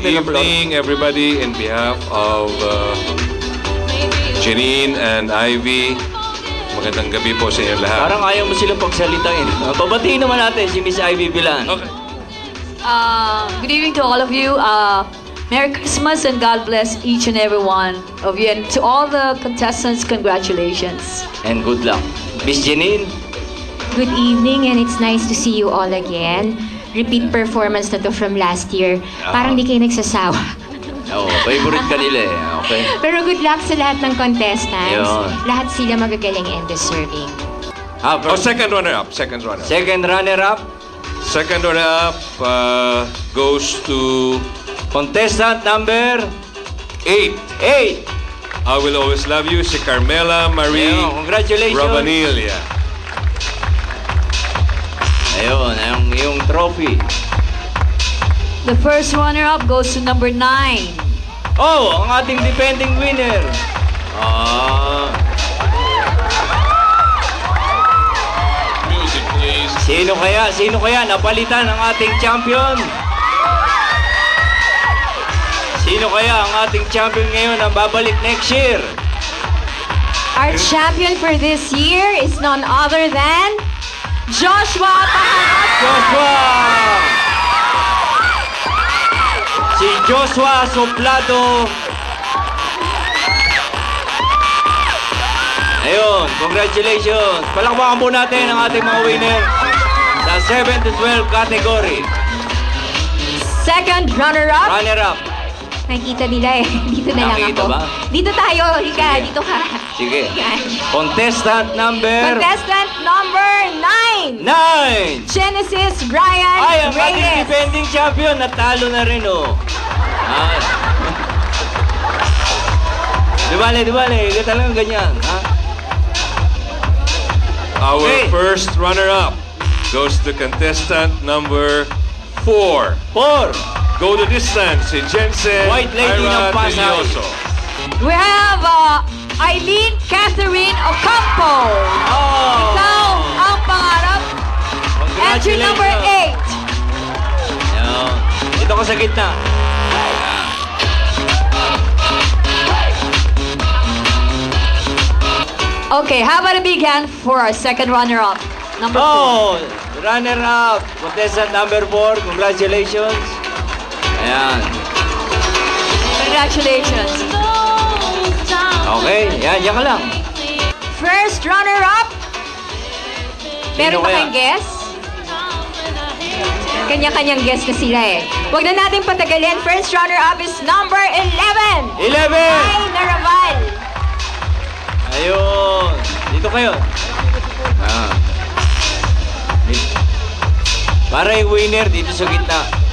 evening, everybody. In behalf of Janine and Ivy, magandang gabi po sa inyo lahat. Parang ayaw mo silang pagsalitain. Pabatiin naman natin si Miss Ivy Bilan. Okay. Good evening to all of you. Merry Christmas and God bless each and every one of you. And to all the contestants, congratulations. And good luck. Miss Janine? Good evening and it's nice to see you all again. Repeat performance na to from last year. Parang di kayo nagsasawa. Oo, favorite ka nila eh. Okay. Pero good luck sa lahat ng contestants. Yun. Lahat sila magagaling and deserving. Second runner-up. Second runner-up. Second runner-up. Second runner-up goes to Contestant number 8. 8. I Will Always Love You, si Carmela Marie Congratulations. Rabanilla. Ayun, yung trophy. The first runner-up goes to number 9. Oh, ang ating defending winner. Music, please. Sino kaya napalitan ang ating champion? Sino kaya ang ating champion ngayon ang babalik next year? Our champion for this year is none other than Joshua Pahanot. Joshua! Si Joshua Soplado. Ayun, congratulations. Palakpakan po natin ang ating mga winner sa 7 to 12 category. Second runner-up. Runner-up. Nakikita nila eh. Dito na lang Nakikita ako. ba? Dito tayo. Hika, dito ka. Sige. Yan. Contestant number Contestant number 9. 9. Genesis Brian Ay, ang ating Reyes. defending champion, natalo na rin, oh. Ah. Di bale. Ika talagang ganyan, ha? Our Okay. first runner-up goes to contestant number 4. 4. Go the distance, si Jensen White lady Ira ng Pasay. Delioso. We have Eileen Catherine Ocampo. Oh. Ikaw ang pangarap. Entry number 8. Ayan. Dito ka sa gitna. Okay, how about a big hand for our second runner-up? Number 4. Oh, runner-up. Contestant number 4. Congratulations. Ayan. Congratulations. Okay, yan ka lang. First runner-up. Meron ba kaya? kayong guess? Kanya-kanyang guest na sila eh. Huwag na natin patagalin. First runner-up is number 11. 11. Ay, Naraval. Ayun. Dito kayo. Ah. Para yung winner dito sa gitna.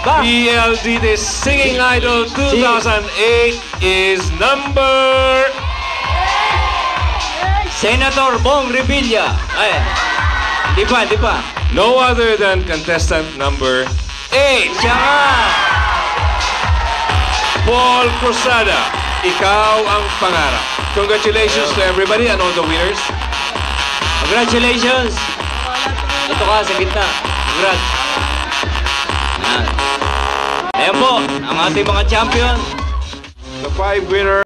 Ba? PLDT Singing Idol 2008 is number... Senator Bong Revilla. Ay, hindi pa. no other than contestant number 8. Siya nga. Paul Cruzada, ikaw ang pangarap. Congratulations to everybody and all the winners. Congratulations. Dito ka sa gitna. Congrats. Ayan po, ang ating mga champion. The 5 winners.